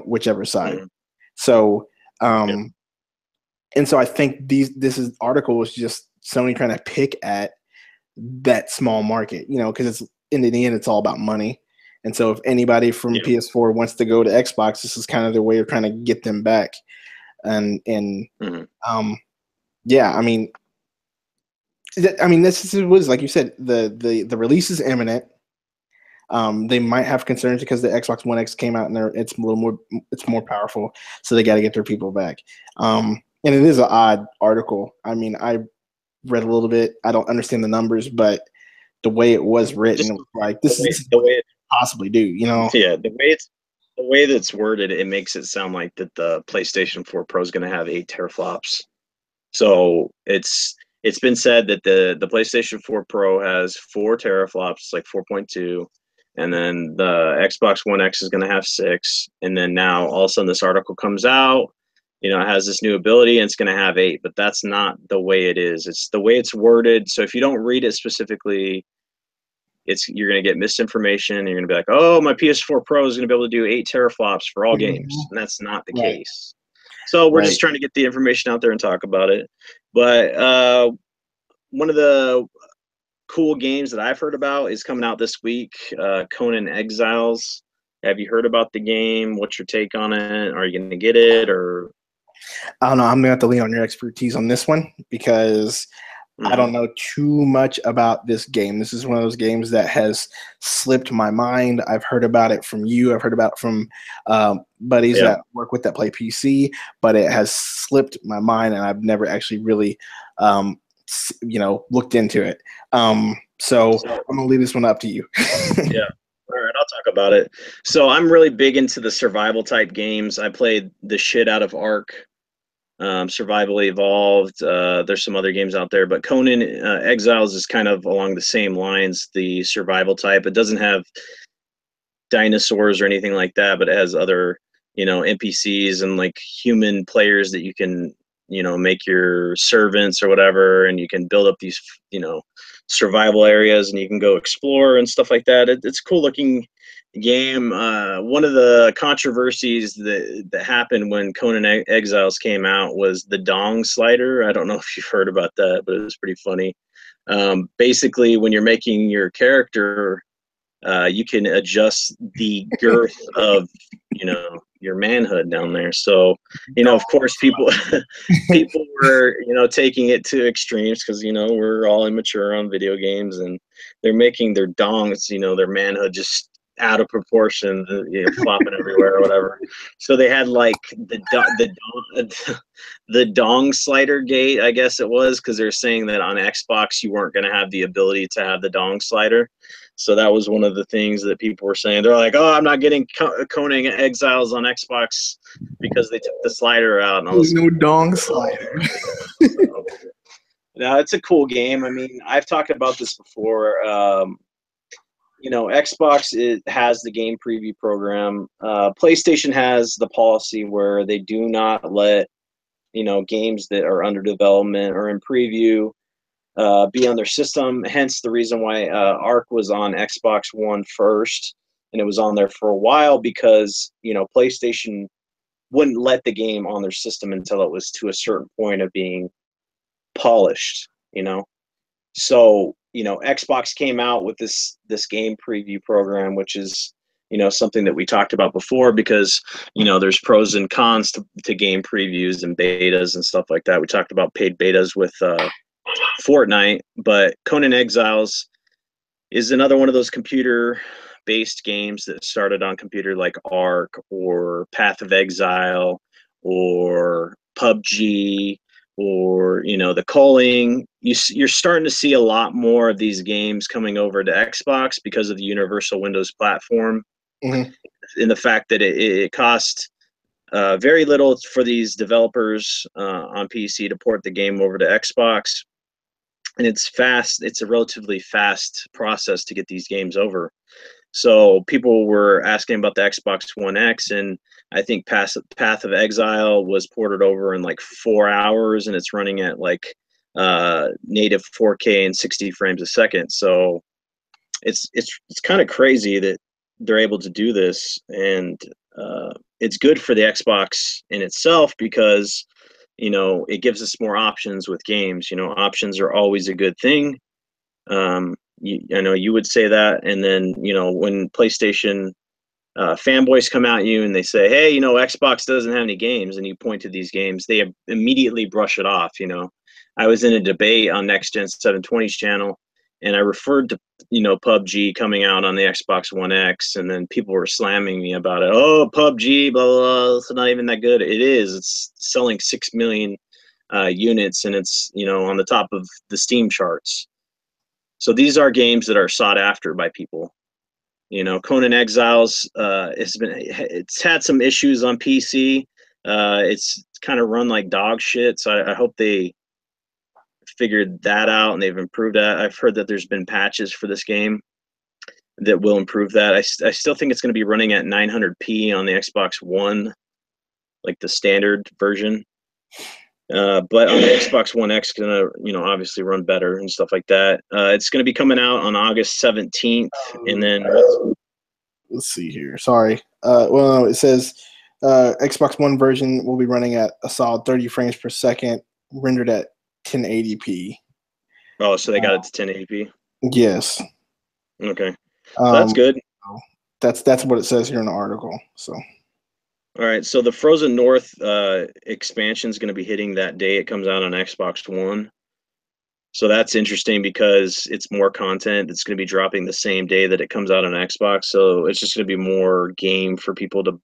whichever side. Mm-hmm. So, Yep. and so I think this article was just Sony trying to pick at that small market, because it's in the end, it's all about money. And so if anybody from PS4 wants to go to Xbox, this is kind of their way of trying to get them back. And yeah, I mean, this was, like you said, the release is imminent. They might have concerns because the Xbox One X came out and it's more powerful, so they got to get their people back. And it is an odd article. I mean, I read a little bit. I don't understand the numbers, but the way it was written, it was like this is the way it possibly do. Yeah, the way that's worded, it makes it sound like that the PlayStation 4 Pro is going to have 8 teraflops. So it's been said that the PlayStation 4 Pro has 4 teraflops, like 4.2, and then the Xbox One X is going to have 6. And then now all of a sudden this article comes out, it has this new ability and it's going to have 8, but that's not the way it is. It's the way it's worded. So if you don't read it specifically, you're going to get misinformation. You're going to be like, oh, my PS4 Pro is going to be able to do 8 teraflops for all games. And that's not the case. So we're just trying to get the information out there and talk about it. But one of the cool games that I've heard about is coming out this week, Conan Exiles. Have you heard about the game? What's your take on it? Are you going to get it? Or I don't know. I'm going to have to lean on your expertise on this one because I don't know too much about this game. This is one of those games that has slipped my mind. I've heard about it from you. I've heard about it from buddies that work with that play PC, but it has slipped my mind, and I've never actually really, looked into it. So I'm gonna leave this one up to you. Yeah. All right, I'll talk about it. So I'm really big into the survival type games. I played the shit out of Ark. Survival Evolved. There's some other games out there, but Conan Exiles is kind of along the same lines, the survival type. It doesn't have dinosaurs or anything like that, but it has other, NPCs and like human players that you can, make your servants or whatever, and you can build up these, survival areas and you can go explore and stuff like that. It's a cool looking game. One of the controversies that happened when Conan Exiles came out was the dong slider. I don't know if you've heard about that, but it was pretty funny. Basically, when you're making your character, you can adjust the girth of your manhood down there. So of course people were taking it to extremes because we're all immature on video games, and they're making their dongs, their manhood, just out of proportion, flopping everywhere or whatever. So they had like the dong slider gate, I guess it was, because they're saying that on Xbox you weren't going to have the ability to have the dong slider. So that was one of the things that people were saying. They're like, "Oh, I'm not getting Conan Exiles on Xbox because they took the slider out." And There's no dong slider. So, now it's a cool game. I mean, I've talked about this before. Xbox has the game preview program. PlayStation has the policy where they do not let games that are under development or in preview be on their system. Hence the reason why Ark was on Xbox One first, and it was on there for a while because PlayStation wouldn't let the game on their system until it was to a certain point of being polished. So Xbox came out with this game preview program, which is something that we talked about before, because there's pros and cons to game previews and betas and stuff like that. We talked about paid betas with Fortnite, but Conan Exiles is another one of those computer based games that started on computer, like Ark or Path of Exile or PUBG or the culling, you're starting to see a lot more of these games coming over to Xbox because of the Universal Windows platform, Mm-hmm. in the fact that it costs very little for these developers on PC to port the game over to Xbox, and it's fast. It's a relatively fast process to get these games over. So people were asking about the Xbox One X, and I think Path of Exile was ported over in like 4 hours, and it's running at like native 4K and 60 frames a second. So it's kind of crazy that they're able to do this, and it's good for the Xbox in itself because it gives us more options with games. Options are always a good thing. I know you would say that, and then when PlayStation fanboys come at you and they say, "Hey, Xbox doesn't have any games," and you point to these games, they immediately brush it off. I was in a debate on Next Gen 720's channel, and I referred to PUBG coming out on the Xbox One X, and then people were slamming me about it. Oh, PUBG, blah blah, blah, it's not even that good. It is. It's selling 6 million units, and it's on the top of the Steam charts. So these are games that are sought after by people. Conan Exiles, it's had some issues on PC. It's kind of run like dog shit. So I hope they figured that out and they've improved that. I've heard that there's been patches for this game that will improve that. I still think it's going to be running at 900p on the Xbox One, like the standard version. But on the Xbox One X, gonna obviously run better and stuff like that. It's gonna be coming out on August 17th, and then Let's see here. Sorry. Well, no, it says Xbox One version will be running at a solid 30 frames per second, rendered at 1080p. so they got it to 1080p. Yes. Okay, so that's good. That's what it says here in the article. So. All right, so the Frozen North expansion is going to be hitting that day it comes out on Xbox One. So that's interesting because it's more content. It's going to be dropping the same day that it comes out on Xbox. So it's just going to be more game for people to,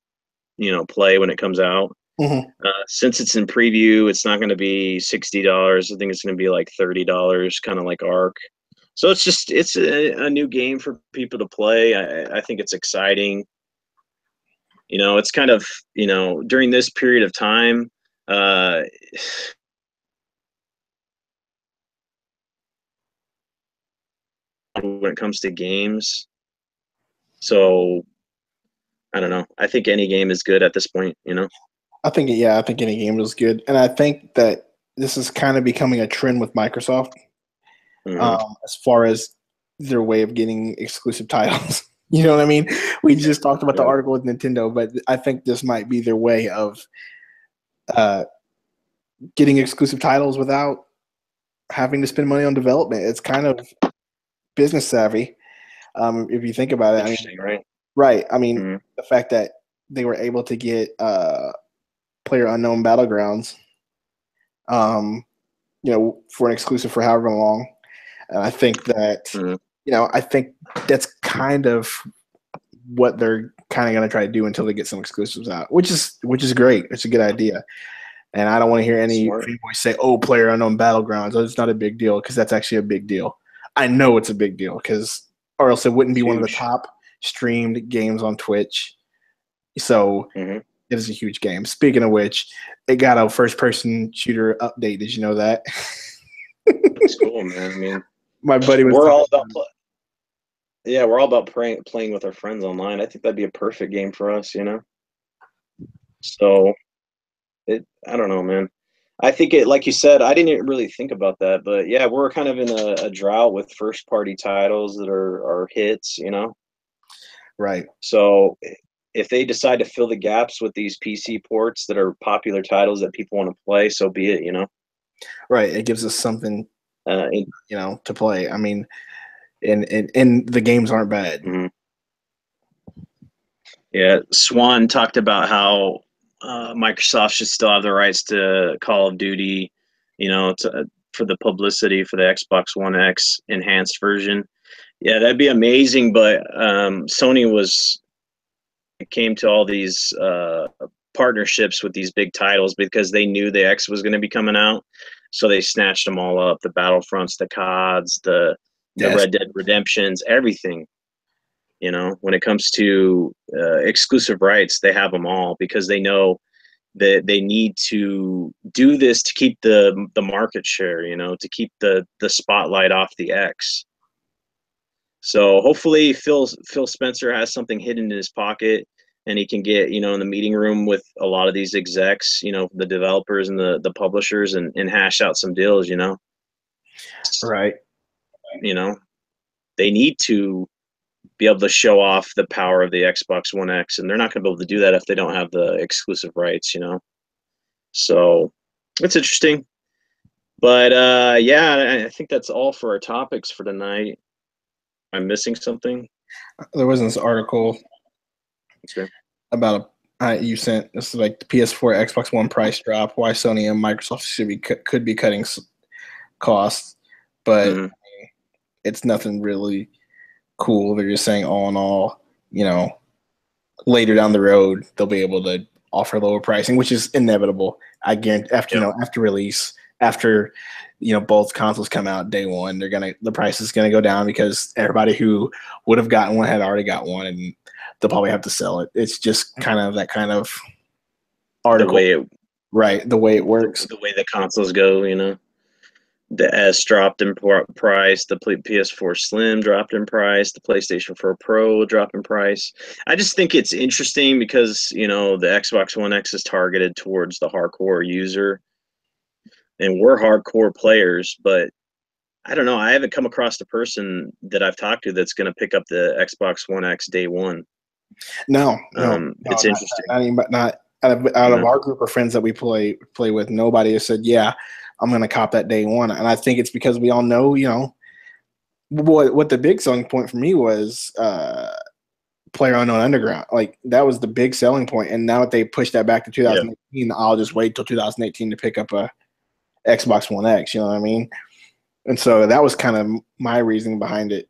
play when it comes out. Mm-hmm. Since it's in preview, it's not going to be $60. I think it's going to be like $30, kind of like Ark. So it's a new game for people to play. I think it's exciting. It's kind of, during this period of time, when it comes to games. So I don't know. I think any game is good at this point, I think any game is good, and I think that this is kind of becoming a trend with Microsoft, as far as their way of getting exclusive titles. You know what I mean? We just talked about the article with Nintendo, but I think this might be their way of getting exclusive titles without having to spend money on development. It's kind of business savvy, if you think about it. Interesting, right? Right. I mean, the fact that they were able to get PlayerUnknown Battlegrounds, for an exclusive for however long. And I think that, I think that's kind of what they're kind of going to try to do until they get some exclusives out, which is great. It's a good idea. And I don't want to hear any voice say, "Oh, PlayerUnknown Battlegrounds, it's not a big deal," because that's actually a big deal. I know it's a big deal or else it wouldn't be one of the top streamed games on Twitch. So it is a huge game. Speaking of which, it got a first-person shooter update. Did you know that? That's cool, man. I mean, my buddy was. We're all about playing with our friends online. I think that'd be a perfect game for us, So, I don't know, man. I think like you said, I didn't really think about that, but yeah, we're kind of in a drought with first-party titles that are hits, Right. So if they decide to fill the gaps with these PC ports that are popular titles that people want to play, so be it, Right. It gives us something, to play. I mean, and the games aren't bad. Yeah, Swan talked about how Microsoft should still have the rights to Call of Duty, for the publicity for the Xbox One X enhanced version. Yeah, that'd be amazing. But Sony came to all these partnerships with these big titles because they knew the X was going to be coming out, so they snatched them all up: the Battlefronts, the CODs, the Yes. Red Dead Redemptions, everything. You know, when it comes to exclusive rights, they have them all because they know that they need to do this to keep the market share. You know, to keep the spotlight off the X. So hopefully Phil Spencer has something hidden in his pocket and he can get, in the meeting room with a lot of these execs, the developers and the publishers and hash out some deals, Right. You know, they need to be able to show off the power of the Xbox One X, and they're not going to be able to do that if they don't have the exclusive rights. So it's interesting. But yeah, I think that's all for our topics for tonight. I'm missing something. There was this article Okay. about you sent. This is like the PS4, Xbox One price drop. Why Sony and Microsoft could be cutting costs, but Mm-hmm. it's nothing really cool. They're just saying all in all, later down the road they'll be able to offer lower pricing, which is inevitable. I guarantee after release, after both consoles come out day one, the price is gonna go down because everybody who would have gotten one had already got one, and they'll probably have to sell it. It's just kind of that kind of article, the way it works, the way the consoles go. The S dropped in price, the PS4 Slim dropped in price, the PlayStation 4 Pro dropped in price. I just think it's interesting because, the Xbox One X is targeted towards the hardcore user, and we're hardcore players, but I don't know. I haven't come across the person that I've talked to that's going to pick up the Xbox One X day one. No, it's interesting. Not out of our group of friends that we play with, nobody has said, yeah, I'm going to cop that day one. And I think it's because we all know, what the big selling point for me was Player Unknown Underground. Like that was the big selling point. And now that they pushed that back to 2018, I'll just wait till 2018 to pick up a Xbox One X. You know what I mean? And so that was kind of my reasoning behind it.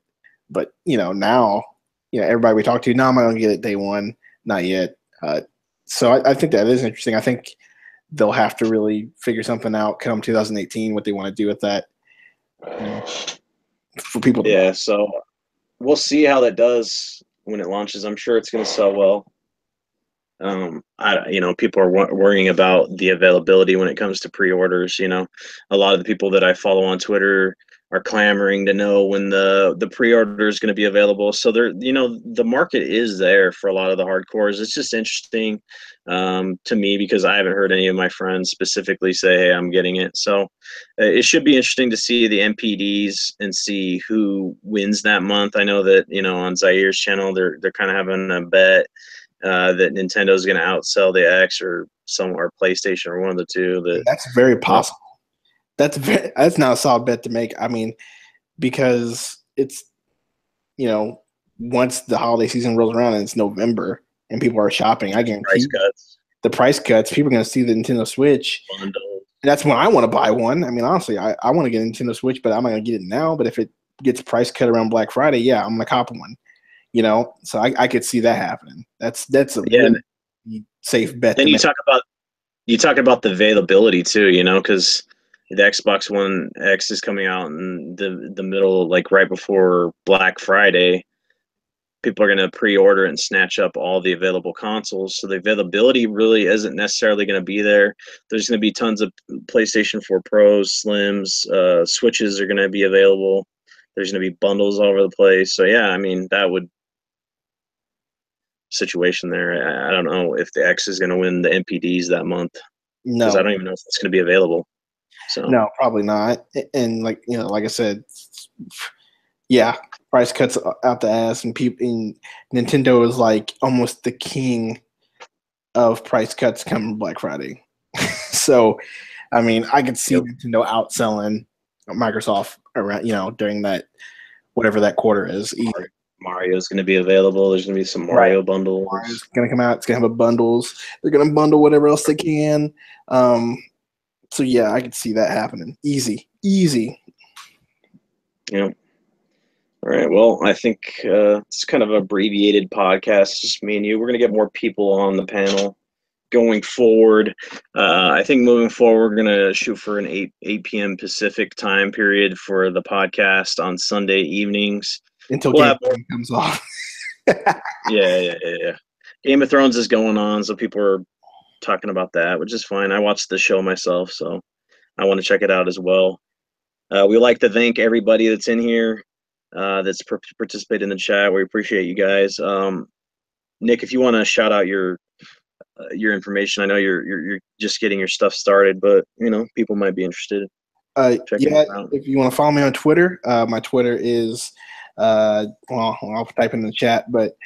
But now, everybody we talk to, no, I'm not going to get it day one, not yet. So I think that is interesting. I think they'll have to really figure something out come 2018, what they want to do with that. For people to buy. So we'll see how that does when it launches. I'm sure it's going to sell well. People are worrying about the availability when it comes to pre-orders. A lot of the people that I follow on Twitter are clamoring to know when the pre-order is going to be available. So the market is there for a lot of the hardcores. It's just interesting to me because I haven't heard any of my friends specifically say, "Hey, I'm getting it." So it should be interesting to see the MPDs and see who wins that month. I know that on Zair's channel they're kind of having a bet that Nintendo's going to outsell the X or PlayStation or one of the two. That's very possible. That's not a solid bet to make. I mean, because it's once the holiday season rolls around and it's November and people are shopping, I guarantee the price cuts. People are going to see the Nintendo Switch. That's when I want to buy one. I mean, honestly, I want to get a Nintendo Switch, but I'm not going to get it now. But if it gets price cut around Black Friday, yeah, I'm going to cop one. So I could see that happening. That's a really safe bet. Then you talk about the availability too, because the Xbox One X is coming out in the middle, like right before Black Friday. People are going to pre-order and snatch up all the available consoles. So the availability really isn't necessarily going to be there. There's going to be tons of PlayStation 4 Pros, Slims, Switches are going to be available. There's going to be bundles all over the place. So yeah, I mean, that would situation there. I don't know if the X is going to win the MPDs that month. No, because I don't even know if it's going to be available. So no, probably not. And like I said, yeah, price cuts out the ass, and Nintendo is like almost the king of price cuts coming Black Friday. So, I mean, I could see Nintendo outselling Microsoft around during that whatever that quarter is. Mario's going to be available. There's going to be some Mario bundles. Mario's going to come out. It's going to have bundles. They're going to bundle whatever else they can. So yeah, I could see that happening. Easy. Yeah. All right. Well, I think it's kind of an abbreviated podcast, just me and you. We're going to get more people on the panel going forward. I think moving forward, we're going to shoot for an 8 p.m. Pacific time period for the podcast on Sunday evenings. Until We'll Game have of more. Thrones comes off. Yeah. Game of Thrones is going on, so people are talking about that, which is fine. I watched the show myself, so I want to check it out as well. We like to thank everybody that's in here, that's participated in the chat. We appreciate you guys. Nick, if you want to shout out your information, I know you're just getting your stuff started, but people might be interested. Checking Yeah, it out. if you want to follow me on Twitter, my Twitter is well, I'll type in the chat, but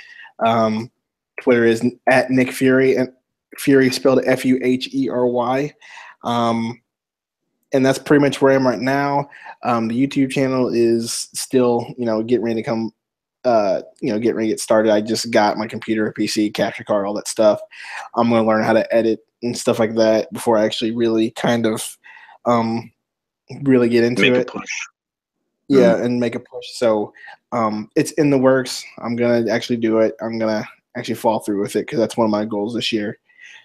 Twitter is at Nick Fury, and Fury spelled Fuhery. And that's pretty much where I am right now. The YouTube channel is still, getting ready to come, getting ready to get started. I just got my computer, PC, capture card, all that stuff. I'm going to learn how to edit and stuff like that before I actually really kind of really get into Make it. a push. Yeah, and make a push. So it's in the works. I'm going to actually do it. I'm going to actually fall through with it because that's one of my goals this year.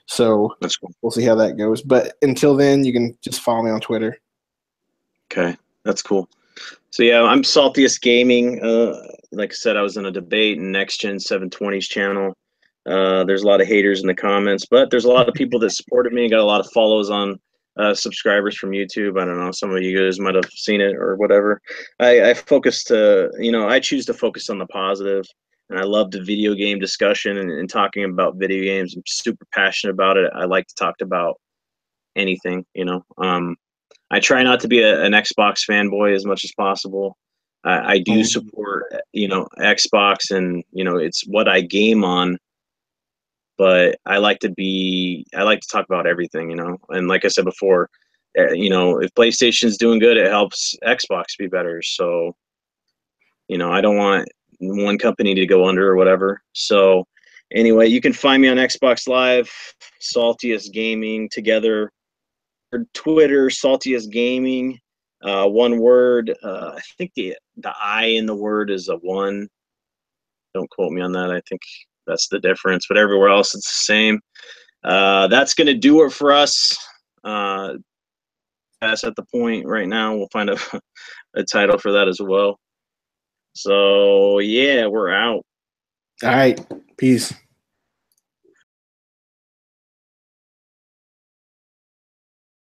So That's cool. We'll see how that goes. But until then, you can just follow me on Twitter. Okay, that's cool. So yeah, I'm Saltiest Gaming. Like I said, I was in a debate in Next Gen 720's channel. There's a lot of haters in the comments, but there's a lot of people that supported me. Got a lot of follows on subscribers from YouTube. I don't know, some of you guys might have seen it or whatever. I focus to, I choose to focus on the positive, and I love the video game discussion and talking about video games. I'm super passionate about it. I like to talk about anything, I try not to be an Xbox fanboy as much as possible. I do support, Xbox, and it's what I game on. But I like to talk about everything, And like I said before, if PlayStation's doing good, it helps Xbox be better. So, I don't want one company to go under or whatever. So, anyway, you can find me on Xbox Live, Saltiest Gaming together. Twitter, Saltiest Gaming, one word. I think the I in the word is a 1. Don't quote me on that. I think that's the difference, but everywhere else it's the same. That's gonna do it for us. That's at the point right now. We'll find a title for that as well. So yeah, we're out. All right. Peace.